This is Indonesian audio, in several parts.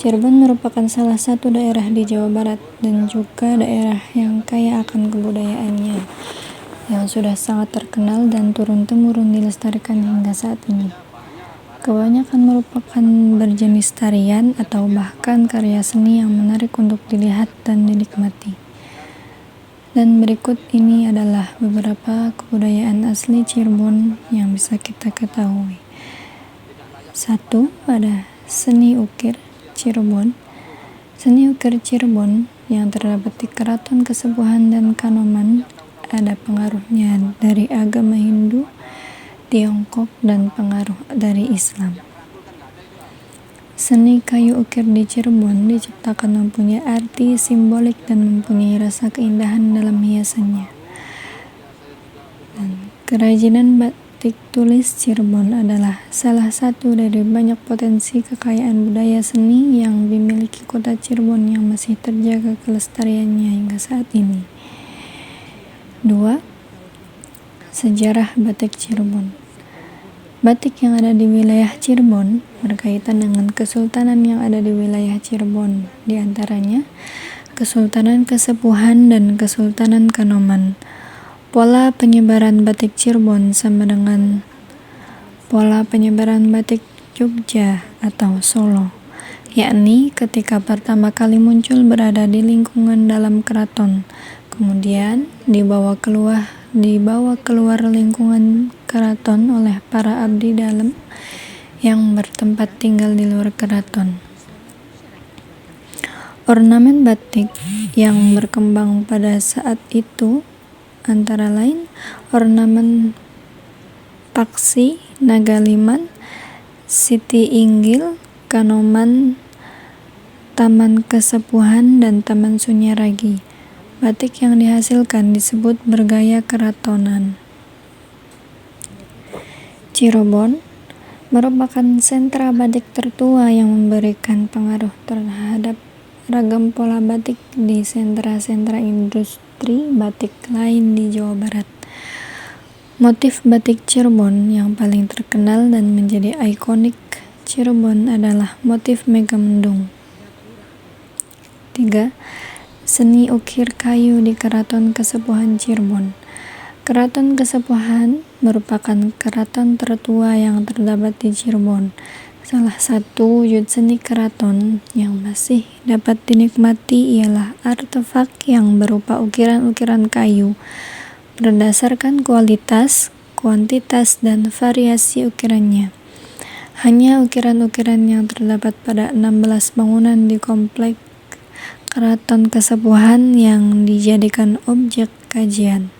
Cirebon merupakan salah satu daerah di Jawa Barat dan juga daerah yang kaya akan kebudayaannya, yang sudah sangat terkenal dan turun-temurun dilestarikan hingga saat ini. Kebanyakan merupakan berjenis tarian atau bahkan karya seni yang menarik untuk dilihat dan dinikmati. Dan berikut ini adalah beberapa kebudayaan asli Cirebon yang bisa kita ketahui. 1. Ada seni ukir Cirebon. Seni ukir Cirebon yang terdapat di Keraton Kasepuhan dan Kanoman ada pengaruhnya dari agama Hindu, Tiongkok, dan pengaruh dari Islam. Seni kayu ukir di Cirebon diciptakan mempunyai arti simbolik dan mempunyai rasa keindahan dalam hiasannya. Dan kerajinan batik tulis Cirebon adalah salah satu dari banyak potensi kekayaan budaya seni yang dimiliki kota Cirebon yang masih terjaga kelestariannya hingga saat ini. 2. Sejarah batik Cirebon. Batik yang ada di wilayah Cirebon berkaitan dengan kesultanan yang ada di wilayah Cirebon, di antaranya Kesultanan Kasepuhan dan Kesultanan Kanoman. Pola penyebaran batik Cirebon sama dengan pola penyebaran batik Jogja atau Solo, yakni ketika pertama kali muncul berada di lingkungan dalam keraton, kemudian dibawa keluar lingkungan keraton oleh para abdi dalam yang bertempat tinggal di luar keraton. Ornamen batik yang berkembang pada saat itu antara lain ornamen Paksi, Nagaliman, Siti Inggil, Kanoman, Taman Kasepuhan, dan Taman Sunyaragi. Batik yang dihasilkan disebut bergaya keratonan. Cirebon merupakan sentra batik tertua yang memberikan pengaruh terhadap ragam pola batik di sentra-sentra industri batik lain di Jawa Barat. Motif batik Cirebon yang paling terkenal dan menjadi ikonik Cirebon adalah motif Megamendung. 3. Seni ukir kayu di Keraton Kasepuhan Cirebon. Keraton Kasepuhan merupakan keraton tertua yang terdapat di Cirebon. Salah satu wujud seni keraton yang masih dapat dinikmati ialah artefak yang berupa ukiran-ukiran kayu berdasarkan kualitas, kuantitas, dan variasi ukirannya. Hanya ukiran-ukiran yang terdapat pada 16 bangunan di komplek Keraton Kasepuhan yang dijadikan objek kajian.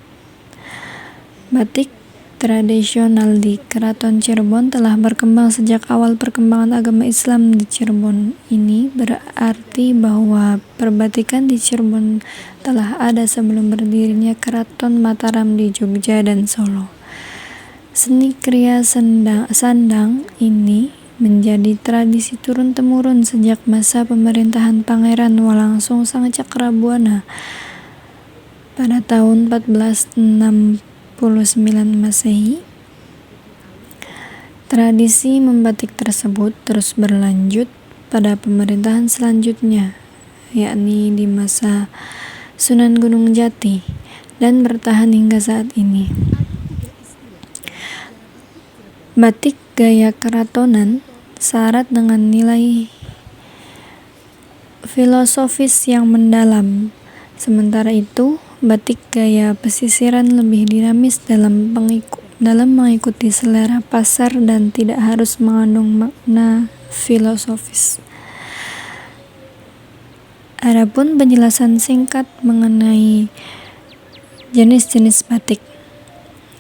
Batik tradisional di Keraton Cirebon telah berkembang sejak awal perkembangan agama Islam di Cirebon. Ini berarti bahwa perbatikan di Cirebon telah ada sebelum berdirinya Keraton Mataram di Jogja dan Solo. Seni kriya sandang ini menjadi tradisi turun-temurun sejak masa pemerintahan Pangeran Walangsungsang Cakrabuana pada tahun 1469 Masehi. Tradisi membatik tersebut terus berlanjut pada pemerintahan selanjutnya, yakni di masa Sunan Gunung Jati, dan bertahan hingga saat ini. Batik gaya keratonan syarat dengan nilai filosofis yang mendalam. Sementara itu, batik gaya pesisiran lebih dinamis dalam mengikuti selera pasar dan tidak harus mengandung makna filosofis. Adapun penjelasan singkat mengenai jenis-jenis batik.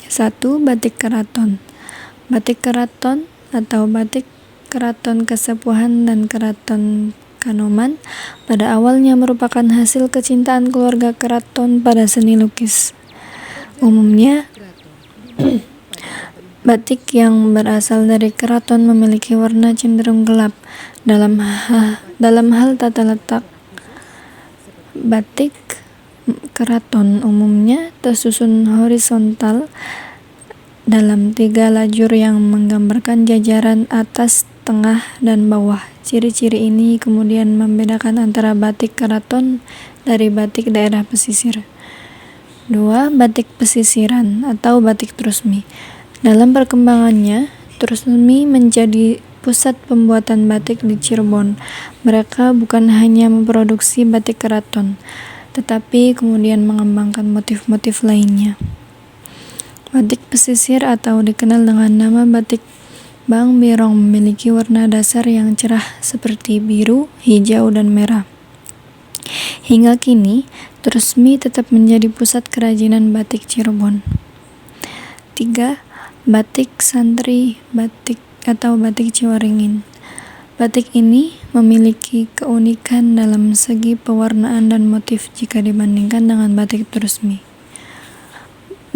1. Batik keraton. Batik keraton atau batik Keraton Kasepuhan dan Keraton Kanoman pada awalnya merupakan hasil kecintaan keluarga keraton pada seni lukis. Umumnya, batik yang berasal dari keraton memiliki warna cenderung gelap. Dalam hal tata letak, batik keraton umumnya tersusun horizontal dalam 3 lajur yang menggambarkan jajaran atas, tengah, dan bawah. Ciri-ciri ini kemudian membedakan antara batik keraton dari batik daerah pesisir. 2. Batik pesisiran atau batik trusmi. Dalam perkembangannya, trusmi menjadi pusat pembuatan batik di Cirebon. Mereka bukan hanya memproduksi batik keraton, tetapi kemudian mengembangkan motif-motif lainnya. Batik pesisir atau dikenal dengan nama batik Bang Berong memiliki warna dasar yang cerah seperti biru, hijau, dan merah. Hingga kini, trusmi tetap menjadi pusat kerajinan batik Cirebon. 3. Batik santri batik atau batik Ciwaringin. Batik ini memiliki keunikan dalam segi pewarnaan dan motif jika dibandingkan dengan batik trusmi.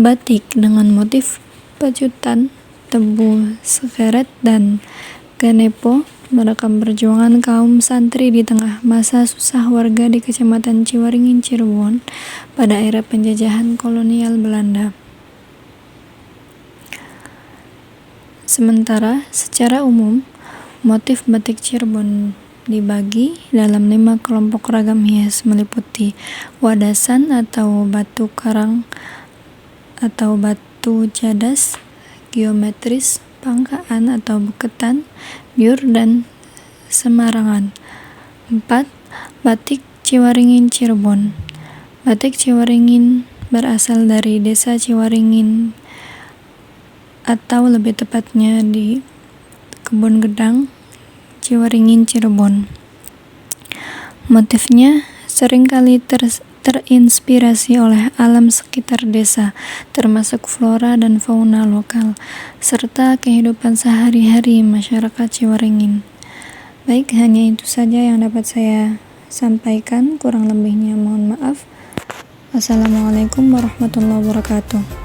Batik dengan motif pacutan, tebu, sekeret, dan ganepo merekam perjuangan kaum santri di tengah masa susah warga di Kecamatan Ciwaringin, Cirebon pada era penjajahan kolonial Belanda. Sementara secara umum, motif batik Cirebon dibagi dalam 5 kelompok ragam hias meliputi wadasan atau batu karang atau batu jadas, geometris, pangkaan atau beketan, biur, dan semarangan. 4. Batik Ciwaringin Cirebon. Batik Ciwaringin berasal dari desa Ciwaringin atau lebih tepatnya di Kebon Gedang, Ciwaringin, Cirebon. Motifnya seringkali terinspirasi oleh alam sekitar desa, termasuk flora dan fauna lokal, serta kehidupan sehari-hari masyarakat Ciwaringin. Baik, hanya itu saja yang dapat saya sampaikan, kurang lebihnya mohon maaf. Wassalamualaikum warahmatullahi wabarakatuh.